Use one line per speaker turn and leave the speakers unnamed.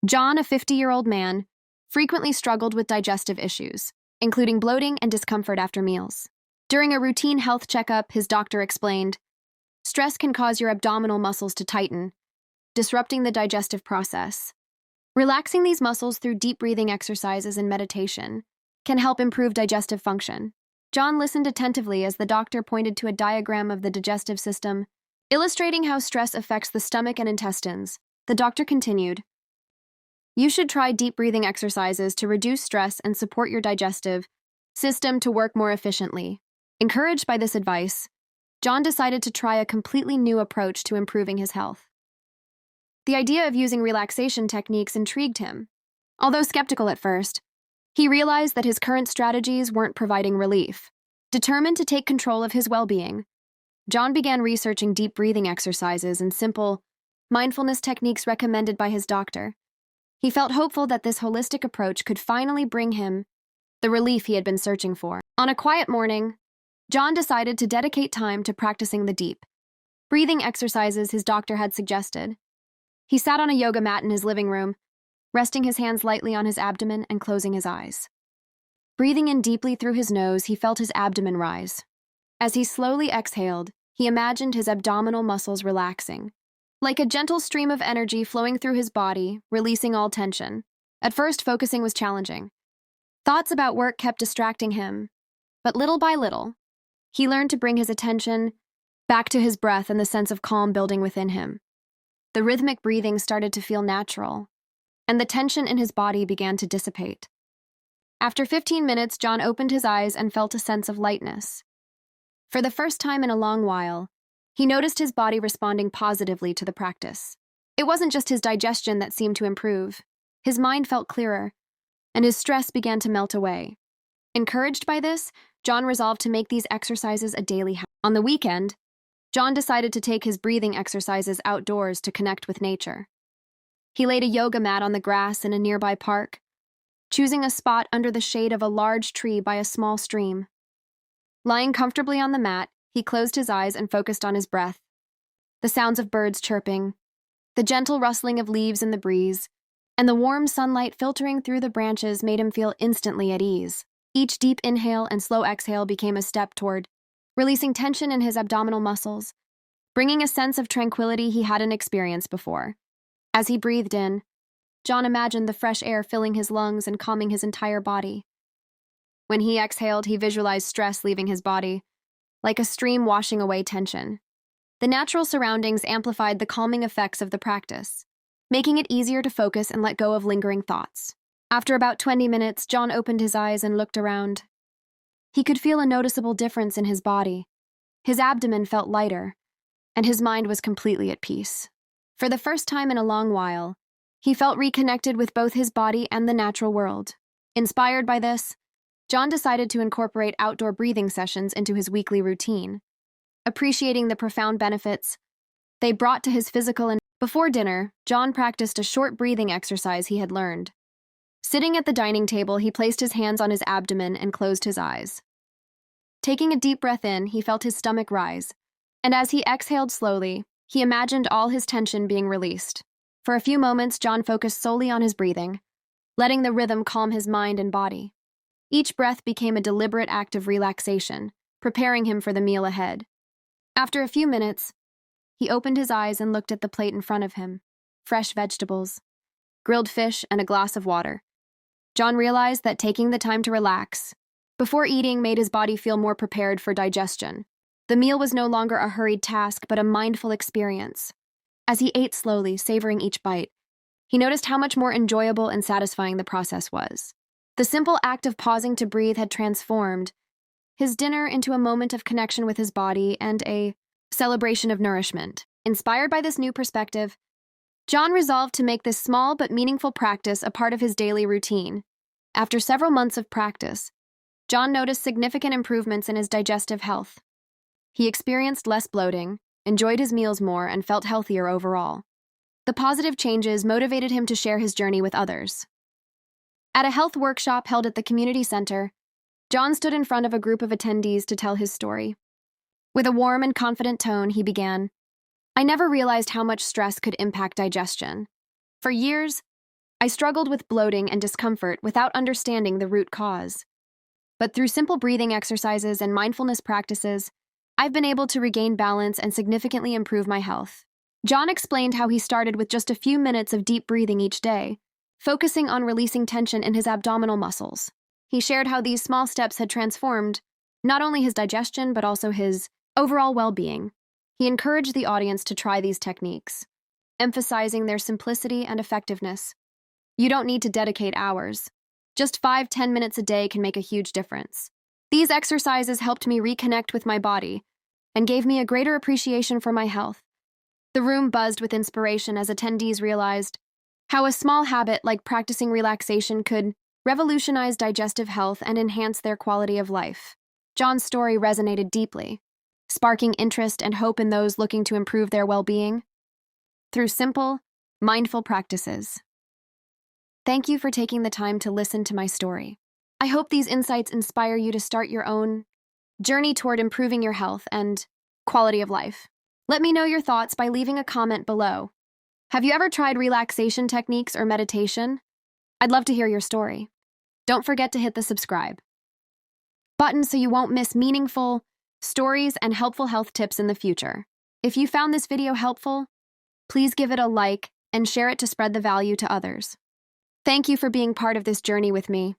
John, a 50-year-old man, frequently struggled with digestive issues, including bloating and discomfort after meals. During a routine health checkup, his doctor explained, "Stress can cause your abdominal muscles to tighten, disrupting the digestive process. Relaxing these muscles through deep breathing exercises and meditation can help improve digestive function." John listened attentively as the doctor pointed to a diagram of the digestive system, illustrating how stress affects the stomach and intestines. The doctor continued, "You should try deep breathing exercises to reduce stress and support your digestive system to work more efficiently." Encouraged by this advice, John decided to try a completely new approach to improving his health. The idea of using relaxation techniques intrigued him. Although skeptical at first, he realized that his current strategies weren't providing relief. Determined to take control of his well-being, John began researching deep breathing exercises and simple mindfulness techniques recommended by his doctor. He felt hopeful that this holistic approach could finally bring him the relief he had been searching for. On a quiet morning, John decided to dedicate time to practicing the deep breathing exercises his doctor had suggested. He sat on a yoga mat in his living room, resting his hands lightly on his abdomen and closing his eyes. Breathing in deeply through his nose, he felt his abdomen rise. As he slowly exhaled, he imagined his abdominal muscles relaxing, like a gentle stream of energy flowing through his body, releasing all tension. At first, focusing was challenging. Thoughts about work kept distracting him, but little by little, he learned to bring his attention back to his breath and the sense of calm building within him. The rhythmic breathing started to feel natural, and the tension in his body began to dissipate. After 15 minutes, John opened his eyes and felt a sense of lightness. For the first time in a long while, he noticed his body responding positively to the practice. It wasn't just his digestion that seemed to improve. His mind felt clearer, and his stress began to melt away. Encouraged by this, John resolved to make these exercises a daily habit. On the weekend, John decided to take his breathing exercises outdoors to connect with nature. He laid a yoga mat on the grass in a nearby park, choosing a spot under the shade of a large tree by a small stream. Lying comfortably on the mat, he closed his eyes and focused on his breath. The sounds of birds chirping, the gentle rustling of leaves in the breeze, and the warm sunlight filtering through the branches made him feel instantly at ease. Each deep inhale and slow exhale became a step toward releasing tension in his abdominal muscles, bringing a sense of tranquility he hadn't experienced before. As he breathed in, John imagined the fresh air filling his lungs and calming his entire body. When he exhaled, he visualized stress leaving his body, like a stream washing away tension. The natural surroundings amplified the calming effects of the practice, making it easier to focus and let go of lingering thoughts. After about 20 minutes, John opened his eyes and looked around. He could feel a noticeable difference in his body. His abdomen felt lighter, and his mind was completely at peace. For the first time in a long while, he felt reconnected with both his body and the natural world. Inspired by this, John decided to incorporate outdoor breathing sessions into his weekly routine. Appreciating the profound benefits they brought to his physical and before dinner, John practiced a short breathing exercise he had learned. Sitting at the dining table, he placed his hands on his abdomen and closed his eyes. Taking a deep breath in, he felt his stomach rise, and as he exhaled slowly, he imagined all his tension being released. For a few moments, John focused solely on his breathing, letting the rhythm calm his mind and body. Each breath became a deliberate act of relaxation, preparing him for the meal ahead. After a few minutes, he opened his eyes and looked at the plate in front of him. Fresh vegetables, grilled fish, and a glass of water. John realized that taking the time to relax before eating made his body feel more prepared for digestion. The meal was no longer a hurried task, but a mindful experience. As he ate slowly, savoring each bite, he noticed how much more enjoyable and satisfying the process was. The simple act of pausing to breathe had transformed his dinner into a moment of connection with his body and a celebration of nourishment. Inspired by this new perspective, John resolved to make this small but meaningful practice a part of his daily routine. After several months of practice, John noticed significant improvements in his digestive health. He experienced less bloating, enjoyed his meals more, and felt healthier overall. The positive changes motivated him to share his journey with others. At a health workshop held at the community center, John stood in front of a group of attendees to tell his story. With a warm and confident tone, he began, "I never realized how much stress could impact digestion. For years, I struggled with bloating and discomfort without understanding the root cause. But through simple breathing exercises and mindfulness practices, I've been able to regain balance and significantly improve my health. John explained how he started with just a few minutes of deep breathing each day, focusing on releasing tension in his abdominal muscles. He shared how these small steps had transformed not only his digestion, but also his overall well-being. He encouraged the audience to try these techniques, emphasizing their simplicity and effectiveness. You don't need to dedicate hours. Just 5-10 minutes a day can make a huge difference. These exercises helped me reconnect with my body and gave me a greater appreciation for my health. The room buzzed with inspiration as attendees realized how a small habit like practicing relaxation could revolutionize digestive health and enhance their quality of life. John's story resonated deeply, sparking interest and hope in those looking to improve their well-being through simple, mindful practices. Thank you for taking the time to listen to my story. I hope these insights inspire you to start your own journey toward improving your health and quality of life. Let me know your thoughts by leaving a comment below. Have you ever tried relaxation techniques or meditation? I'd love to hear your story. Don't forget to hit the subscribe button so you won't miss meaningful stories and helpful health tips in the future. If you found this video helpful, please give it a like and share it to spread the value to others. Thank you for being part of this journey with me.